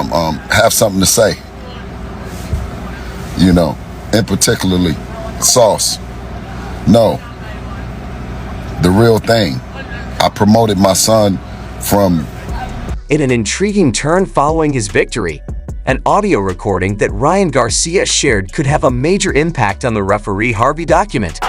have something to say, and particularly sauce. No, the real thing. I promoted my son from... In an intriguing turn following his victory, an audio recording that Ryan Garcia shared could have a major impact on the referee Harvey document.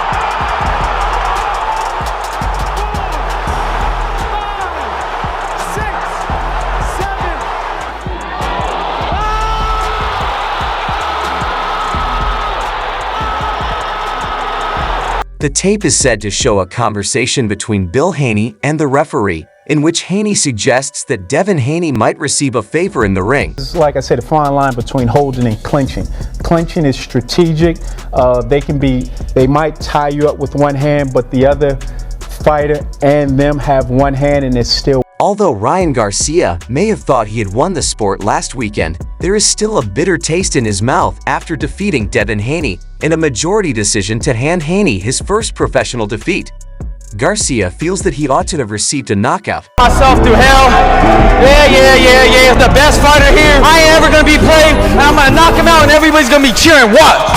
The tape is said to show a conversation between Bill Haney and the referee, in which Haney suggests that Devin Haney might receive a favor in the ring. This is, like I said, a fine line between holding and clinching. Clinching is strategic. They might tie you up with one hand, but the other fighter and them have one hand and it's still... Although Ryan Garcia may have thought he had won the sport last weekend, there is still a bitter taste in his mouth after defeating Devin Haney in a majority decision to hand Haney his first professional defeat. Garcia feels that he ought to have received a knockout. Myself through hell. Yeah. The best fighter here. I ain't ever gonna be played. I'm gonna knock him out and everybody's gonna be cheering. Watch.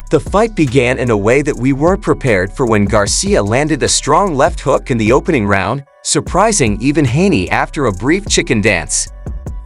The fight began in a way that we weren't prepared for when Garcia landed a strong left hook in the opening round, surprising even Haney after a brief chicken dance.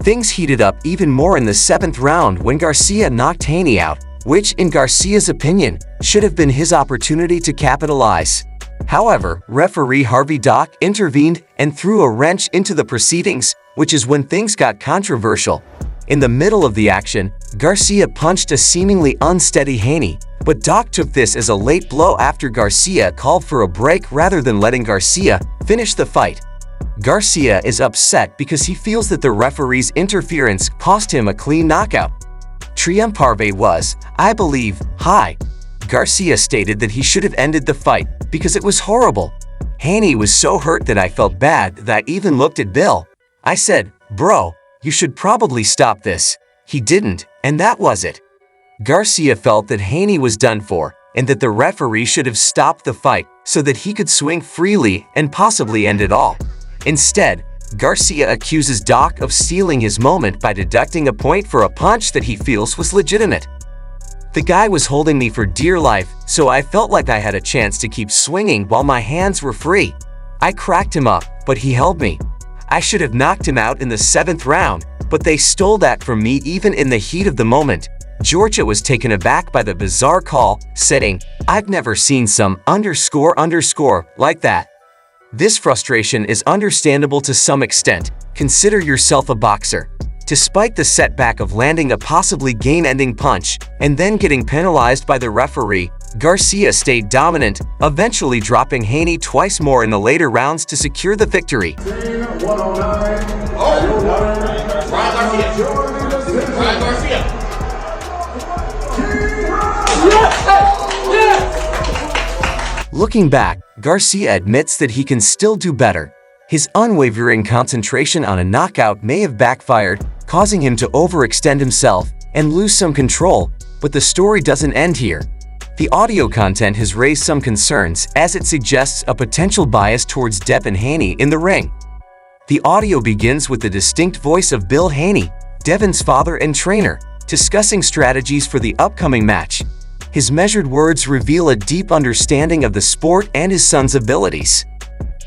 Things heated up even more in the 7th round when Garcia knocked Haney out, which, in Garcia's opinion, should have been his opportunity to capitalize. However, referee Harvey Doc intervened and threw a wrench into the proceedings, which is when things got controversial. In the middle of the action, Garcia punched a seemingly unsteady Haney, but Doc took this as a late blow after Garcia called for a break rather than letting Garcia finish the fight. Garcia is upset because he feels that the referee's interference cost him a clean knockout. Triumparve was, I believe, high. Garcia stated that he should have ended the fight because it was horrible. Haney was so hurt that I felt bad that I even looked at Bill. I said, "Bro, you should probably stop this." He didn't, and that was it. Garcia felt that Haney was done for and that the referee should have stopped the fight so that he could swing freely and possibly end it all. Instead, Garcia accuses Doc of stealing his moment by deducting a point for a punch that he feels was legitimate. The guy was holding me for dear life, so I felt like I had a chance to keep swinging while my hands were free. I cracked him up, but he held me. I should have knocked him out in the 7th round, but they stole that from me even in the heat of the moment. Georgia was taken aback by the bizarre call, saying, "I've never seen some __ like that." This frustration is understandable to some extent. Consider yourself a boxer. Despite the setback of landing a possibly game-ending punch and then getting penalized by the referee, Garcia stayed dominant, eventually dropping Haney twice more in the later rounds to secure the victory. Ryan Garcia. Looking back, Garcia admits that he can still do better. His unwavering concentration on a knockout may have backfired, causing him to overextend himself and lose some control, but the story doesn't end here. The audio content has raised some concerns as it suggests a potential bias towards Devin Haney in the ring. The audio begins with the distinct voice of Bill Haney, Devin's father and trainer, discussing strategies for the upcoming match. His measured words reveal a deep understanding of the sport and his son's abilities.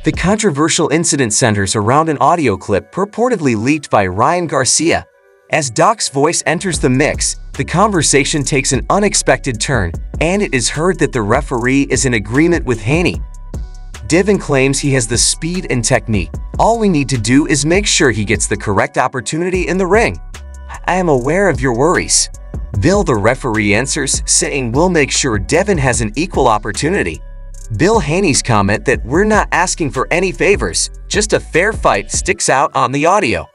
The controversial incident centers around an audio clip purportedly leaked by Ryan Garcia. As Doc's voice enters the mix, the conversation takes an unexpected turn, and it is heard that the referee is in agreement with Haney. Devin claims he has the speed and technique. All we need to do is make sure he gets the correct opportunity in the ring. I am aware of your worries. Bill, the referee, answers, saying we'll make sure Devin has an equal opportunity. Bill Haney's comment that we're not asking for any favors, just a fair fight, sticks out on the audio.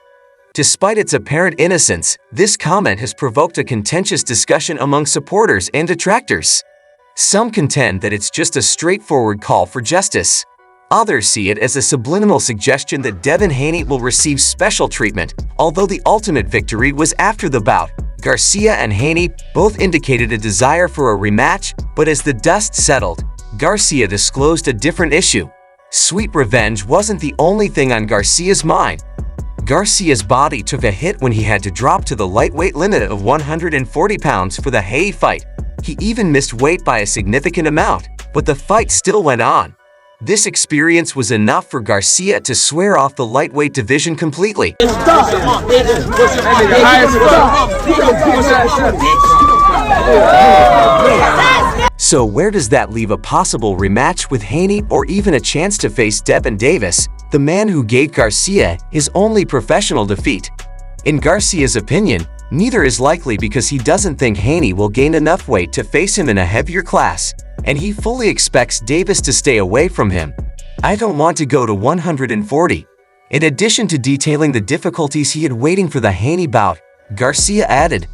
Despite its apparent innocence, this comment has provoked a contentious discussion among supporters and detractors. Some contend that it's just a straightforward call for justice. Others see it as a subliminal suggestion that Devin Haney will receive special treatment, although the ultimate victory was after the bout. Garcia and Haney both indicated a desire for a rematch, but as the dust settled, Garcia disclosed a different issue, Sweet revenge wasn't the only thing on Garcia's mind. Garcia's body took a hit when he had to drop to the lightweight limit of 140 pounds for the Haney fight. He even missed weight by a significant amount, but the fight still went on. This experience was enough for Garcia to swear off the lightweight division completely. So where does that leave a possible rematch with Haney or even a chance to face Devin Davis, the man who gave Garcia his only professional defeat? In Garcia's opinion, neither is likely because he doesn't think Haney will gain enough weight to face him in a heavier class, and he fully expects Davis to stay away from him. I don't want to go to 140. In addition to detailing the difficulties he had waiting for the Haney bout, Garcia added,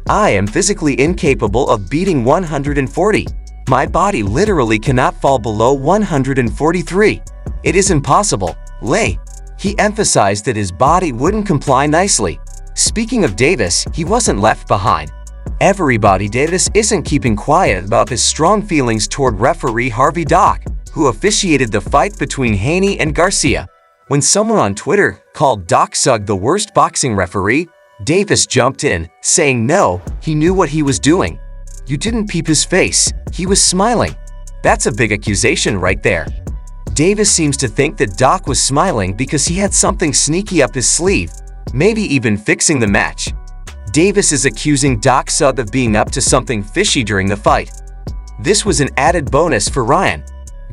I am physically incapable of beating 140. My body literally cannot fall below 143. It is impossible. He emphasized that his body wouldn't comply nicely. Speaking of Davis, he wasn't left behind. Everybody Davis isn't keeping quiet about his strong feelings toward referee Harvey Dock, who officiated the fight between Haney and Garcia. When someone on Twitter called Doc Sugg the worst boxing referee, Davis jumped in, saying no, he knew what he was doing. You didn't peep his face, he was smiling. That's a big accusation right there. Davis seems to think that Doc was smiling because he had something sneaky up his sleeve, maybe even fixing the match. Davis is accusing Doc Sugg of being up to something fishy during the fight. This was an added bonus for Ryan.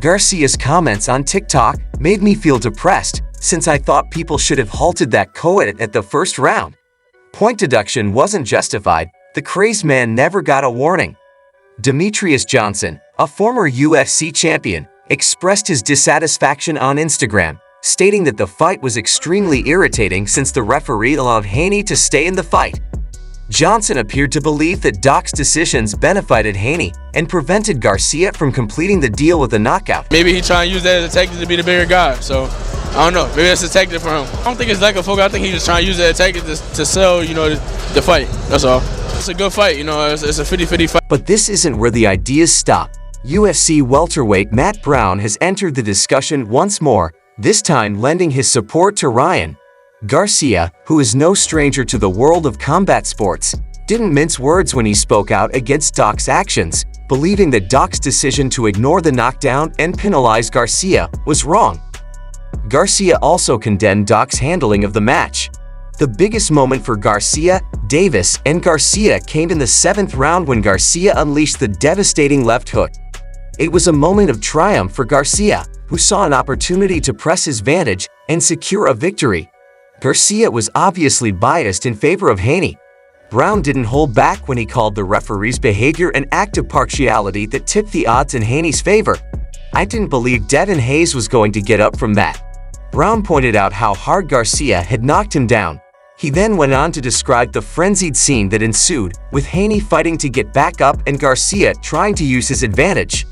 Garcia's comments on TikTok made me feel depressed since I thought people should have halted that co-ed at the first round. Point deduction wasn't justified, the crazed man never got a warning. Demetrius Johnson, a former UFC champion, expressed his dissatisfaction on Instagram, stating that the fight was extremely irritating since the referee allowed Haney to stay in the fight. Johnson appeared to believe that Doc's decisions benefited Haney and prevented Garcia from completing the deal with a knockout. Maybe he's trying to use that as a tactic to be the bigger guy, so I don't know. Maybe that's a tactic for him. I don't think it's lack of focus. I think he's just trying to use that tactic to sell, the fight. That's all. It's a good fight, it's a 50-50 fight. But this isn't where the ideas stop. UFC welterweight Matt Brown has entered the discussion once more, this time lending his support to Ryan. Garcia, who is no stranger to the world of combat sports, didn't mince words when he spoke out against Doc's actions, believing that Doc's decision to ignore the knockdown and penalize Garcia was wrong. Garcia also condemned Doc's handling of the match. The biggest moment for Garcia, Davis, and Garcia came in the 7th round when Garcia unleashed the devastating left hook. It was a moment of triumph for Garcia, who saw an opportunity to press his advantage and secure a victory. Garcia was obviously biased in favor of Haney. Brown didn't hold back when he called the referee's behavior an act of partiality that tipped the odds in Haney's favor. I didn't believe Devin Hayes was going to get up from that. Brown pointed out how hard Garcia had knocked him down. He then went on to describe the frenzied scene that ensued, with Haney fighting to get back up and Garcia trying to use his advantage.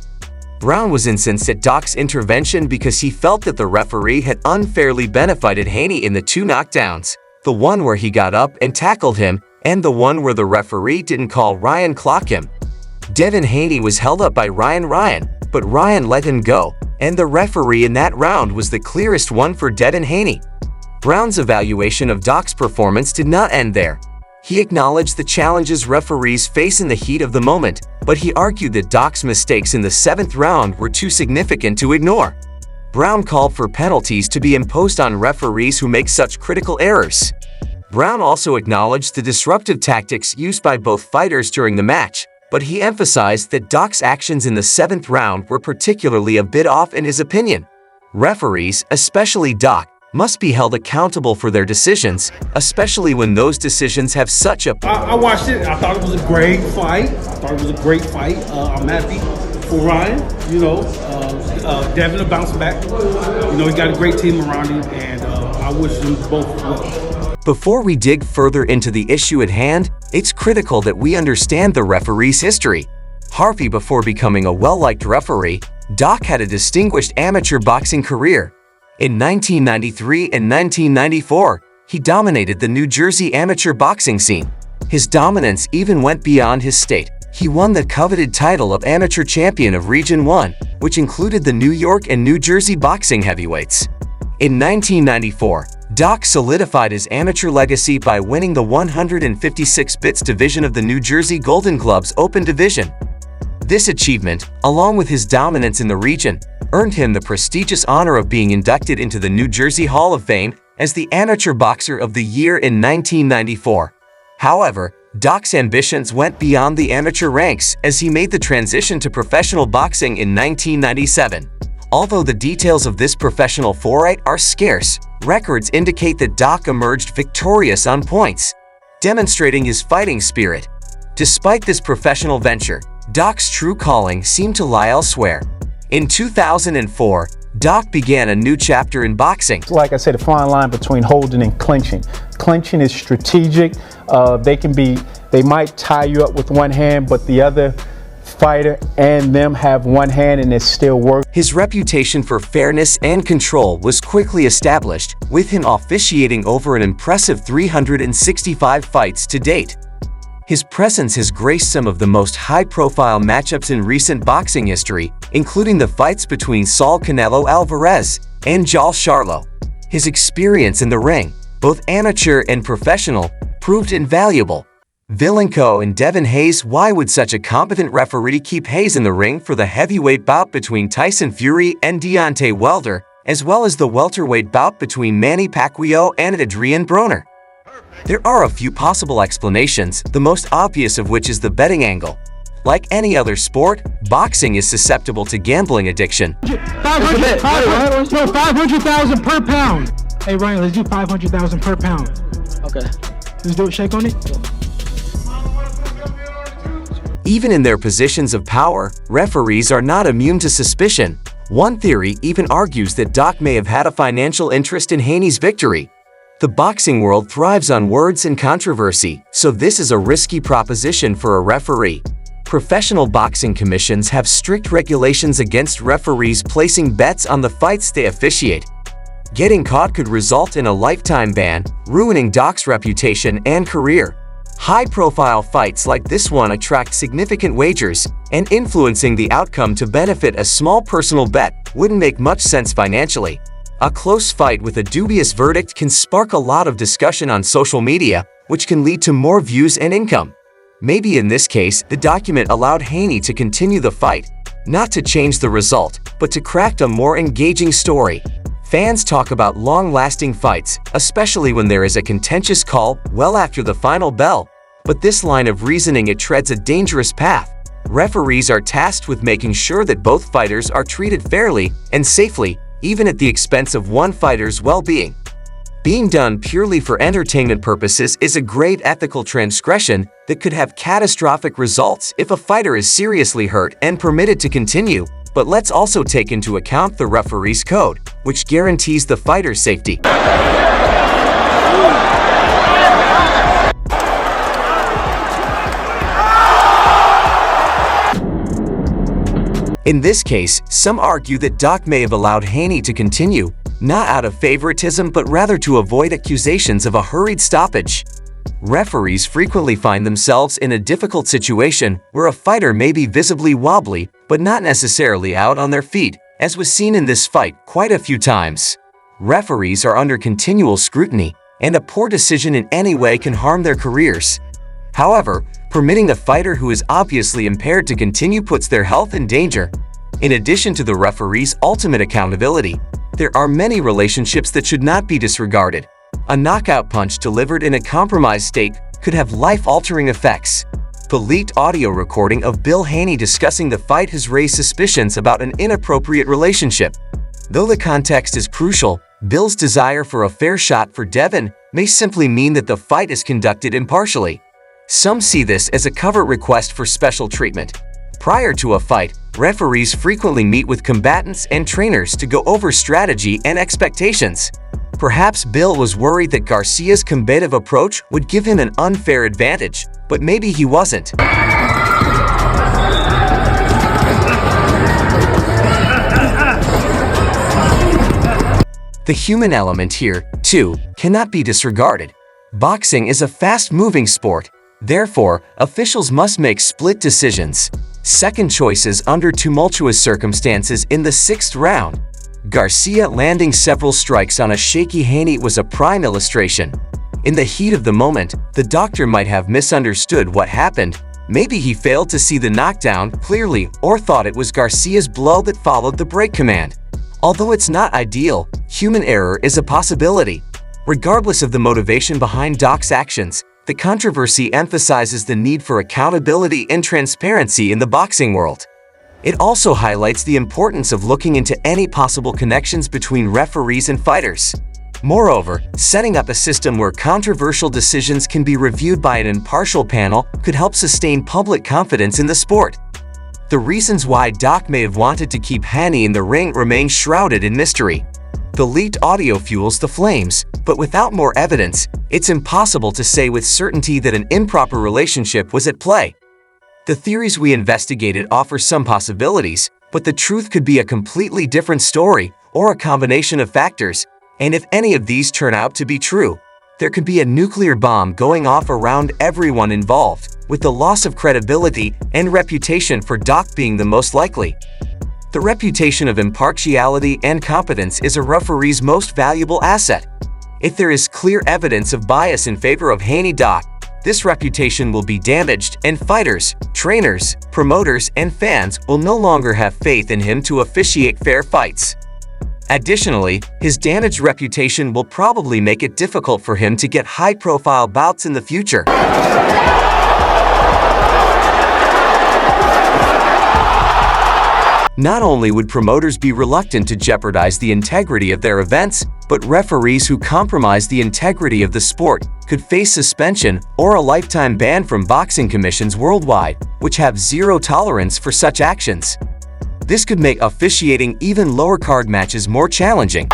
Brown was incensed at Doc's intervention because he felt that the referee had unfairly benefited Haney in the 2 knockdowns, the one where he got up and tackled him, and the one where the referee didn't call Ryan clock him. Devin Haney was held up by Ryan, but Ryan let him go, and the referee in that round was the clearest one for Devin Haney. Brown's evaluation of Doc's performance did not end there. He acknowledged the challenges referees face in the heat of the moment, but he argued that Doc's mistakes in the 7th round were too significant to ignore. Brown called for penalties to be imposed on referees who make such critical errors. Brown also acknowledged the disruptive tactics used by both fighters during the match, but he emphasized that Doc's actions in the 7th round were particularly a bit off in his opinion. Referees, especially Doc, must be held accountable for their decisions, especially when those decisions have such a... I watched it. I thought it was a great fight. I'm happy for Ryan. Devin will bounce back. He got a great team around him, and I wish them both well. Before we dig further into the issue at hand, it's critical that we understand the referee's history. Harvey, before becoming a well-liked referee, Doc had a distinguished amateur boxing career. In 1993 and 1994, he dominated the New Jersey amateur boxing scene. His dominance even went beyond his state. He won the coveted title of amateur champion of Region 1, which included the New York and New Jersey boxing heavyweights. In 1994, Doc solidified his amateur legacy by winning the 156 bits division of the New Jersey Golden Gloves Open Division. This achievement, along with his dominance in the region, earned him the prestigious honor of being inducted into the New Jersey Hall of Fame as the Amateur Boxer of the Year in 1994. However, Doc's ambitions went beyond the amateur ranks as he made the transition to professional boxing in 1997. Although the details of this professional foray are scarce, records indicate that Doc emerged victorious on points, demonstrating his fighting spirit. Despite this professional venture, Doc's true calling seemed to lie elsewhere. In 2004, Doc began a new chapter in boxing. Like I said, a fine line between holding and clinching. Clinching is strategic. They might tie you up with one hand, but the other fighter and them have one hand and it still works. His reputation for fairness and control was quickly established, with him officiating over an impressive 365 fights to date. His presence has graced some of the most high-profile matchups in recent boxing history, including the fights between Saul Canelo Alvarez and Joel Charlo. His experience in the ring, both amateur and professional, proved invaluable. Vilenko and Devin Haney. Why would such a competent referee keep Hayes in the ring for the heavyweight bout between Tyson Fury and Deontay Wilder, as well as the welterweight bout between Manny Pacquiao and Adrian Broner? There are a few possible explanations, the most obvious of which is the betting angle. Like any other sport, boxing is susceptible to gambling addiction. 500,000 per pound. Hey Ryan, let's do 500,000 per pound. Okay. Let's do it. Shake on it. Even in their positions of power, referees are not immune to suspicion. One theory even argues that Doc may have had a financial interest in Haney's victory. The boxing world thrives on words and controversy, so this is a risky proposition for a referee. Professional boxing commissions have strict regulations against referees placing bets on the fights they officiate. Getting caught could result in a lifetime ban, ruining Doc's reputation and career. High-profile fights like this one attract significant wagers, and influencing the outcome to benefit a small personal bet wouldn't make much sense financially. A close fight with a dubious verdict can spark a lot of discussion on social media, which can lead to more views and income. Maybe in this case, the document allowed Haney to continue the fight, not to change the result, but to craft a more engaging story. Fans talk about long-lasting fights, especially when there is a contentious call well after the final bell. But this line of reasoning treads a dangerous path. Referees are tasked with making sure that both fighters are treated fairly and safely, even at the expense of one fighter's well-being. Being done purely for entertainment purposes is a grave ethical transgression that could have catastrophic results if a fighter is seriously hurt and permitted to continue. But let's also take into account the referee's code, which guarantees the fighter's safety. In this case, some argue that Doc may have allowed Haney to continue, not out of favoritism but rather to avoid accusations of a hurried stoppage. Referees frequently find themselves in a difficult situation where a fighter may be visibly wobbly but not necessarily out on their feet, as was seen in this fight quite a few times. Referees are under continual scrutiny, and a poor decision in any way can harm their careers. However, permitting the fighter who is obviously impaired to continue puts their health in danger. In addition to the referee's ultimate accountability, there are many relationships that should not be disregarded. A knockout punch delivered in a compromised state could have life-altering effects. The leaked audio recording of Bill Haney discussing the fight has raised suspicions about an inappropriate relationship. Though the context is crucial, Bill's desire for a fair shot for Devin may simply mean that the fight is conducted impartially. Some see this as a covert request for special treatment. Prior to a fight, referees frequently meet with combatants and trainers to go over strategy and expectations. Perhaps Bill was worried that Garcia's combative approach would give him an unfair advantage, but maybe he wasn't. The human element here, too, cannot be disregarded. Boxing is a fast-moving sport, Therefore, officials must make split decisions. Second choices under tumultuous circumstances in the 6th round. Garcia landing several strikes on a shaky Haney was a prime illustration. In the heat of the moment, the doctor might have misunderstood what happened. Maybe he failed to see the knockdown clearly or thought it was Garcia's blow that followed the break command. Although it's not ideal, human error is a possibility. Regardless of the motivation behind Doc's actions, the controversy emphasizes the need for accountability and transparency in the boxing world. It also highlights the importance of looking into any possible connections between referees and fighters. Moreover, setting up a system where controversial decisions can be reviewed by an impartial panel could help sustain public confidence in the sport. The reasons why Doc may have wanted to keep Haney in the ring remain shrouded in mystery. The leaked audio fuels the flames, but without more evidence, it's impossible to say with certainty that an improper relationship was at play. The theories we investigated offer some possibilities, but the truth could be a completely different story or a combination of factors, and if any of these turn out to be true, there could be a nuclear bomb going off around everyone involved, with the loss of credibility and reputation for Doc being the most likely. The reputation of impartiality and competence is a referee's most valuable asset. If there is clear evidence of bias in favor of Haney Doc, this reputation will be damaged and fighters, trainers, promoters, and fans will no longer have faith in him to officiate fair fights. Additionally, his damaged reputation will probably make it difficult for him to get high-profile bouts in the future. Not only would promoters be reluctant to jeopardize the integrity of their events, but referees who compromise the integrity of the sport could face suspension or a lifetime ban from boxing commissions worldwide, which have zero tolerance for such actions. This could make officiating even lower card matches more challenging.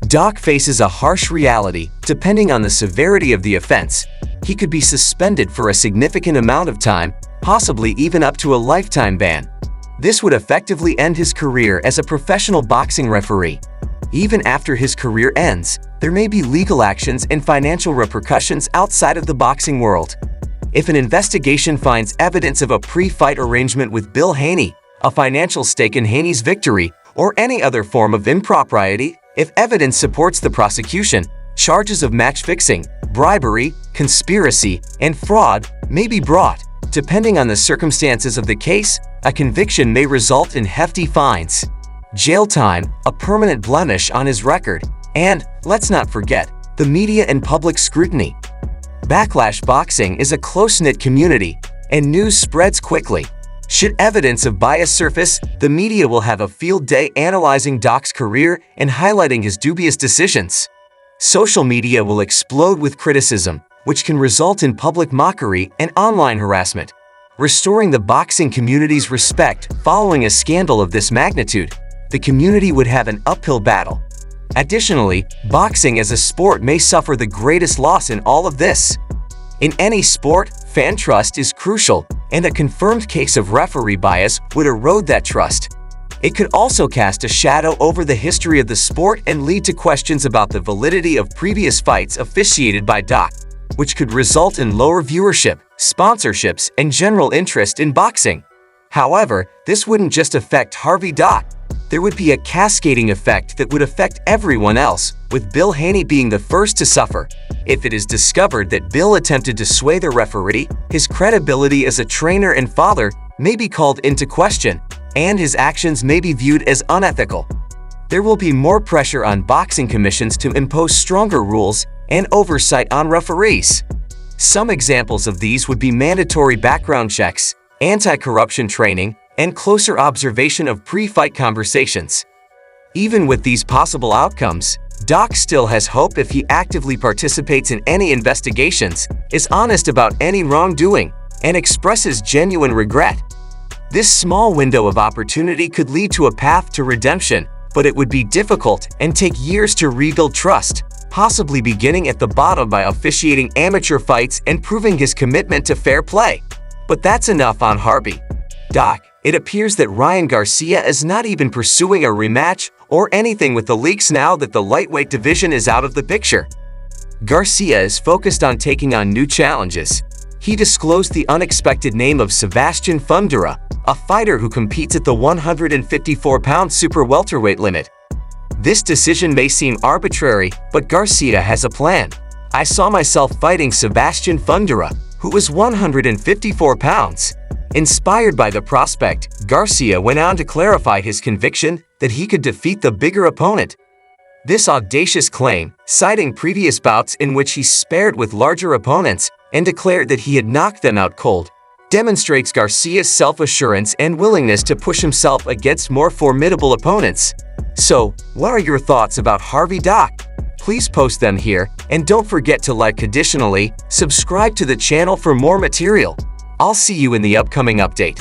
Doc faces a harsh reality. Depending on the severity of the offense, he could be suspended for a significant amount of time, possibly even up to a lifetime ban. This would effectively end his career as a professional boxing referee. Even after his career ends, there may be legal actions and financial repercussions outside of the boxing world. If an investigation finds evidence of a pre-fight arrangement with Bill Haney, a financial stake in Haney's victory, or any other form of impropriety, if evidence supports the prosecution, charges of match fixing, bribery, conspiracy, and fraud may be brought. Depending on the circumstances of the case, a conviction may result in hefty fines, jail time, a permanent blemish on his record, and, let's not forget, the media and public scrutiny. Backlash boxing is a close-knit community, and news spreads quickly. Should evidence of bias surface, the media will have a field day analyzing Doc's career and highlighting his dubious decisions. Social media will explode with criticism, which can result in public mockery and online harassment. Restoring the boxing community's respect following a scandal of this magnitude, the community would have an uphill battle. Additionally, boxing as a sport may suffer the greatest loss in all of this. In any sport, fan trust is crucial, and a confirmed case of referee bias would erode that trust. It could also cast a shadow over the history of the sport and lead to questions about the validity of previous fights officiated by Doc, which could result in lower viewership, sponsorships, and general interest in boxing. However, this wouldn't just affect Harvey Doc. There would be a cascading effect that would affect everyone else, with Bill Haney being the first to suffer. If it is discovered that Bill attempted to sway the referee, his credibility as a trainer and father may be called into question, and his actions may be viewed as unethical. There will be more pressure on boxing commissions to impose stronger rules and oversight on referees. Some examples of these would be mandatory background checks, anti-corruption training, and closer observation of pre-fight conversations. Even with these possible outcomes, Doc still has hope if he actively participates in any investigations, is honest about any wrongdoing, and expresses genuine regret. This small window of opportunity could lead to a path to redemption, but it would be difficult and take years to rebuild trust, possibly beginning at the bottom by officiating amateur fights and proving his commitment to fair play. But that's enough on Harvey Doc. It appears that Ryan Garcia is not even pursuing a rematch or anything with the leaks now that the lightweight division is out of the picture. Garcia is focused on taking on new challenges. He disclosed the unexpected name of Sebastian Fundora, a fighter who competes at the 154-pound super welterweight limit. This decision may seem arbitrary, but Garcia has a plan. I saw myself fighting Sebastian Fundora, who was 154 pounds. Inspired by the prospect, Garcia went on to clarify his conviction that he could defeat the bigger opponent. This audacious claim, citing previous bouts in which he spared with larger opponents and declared that he had knocked them out cold, demonstrates Garcia's self-assurance and willingness to push himself against more formidable opponents. So, what are your thoughts about Harvey Dock? Please post them here, and don't forget to like. Additionally, subscribe to the channel for more material. I'll see you in the upcoming update.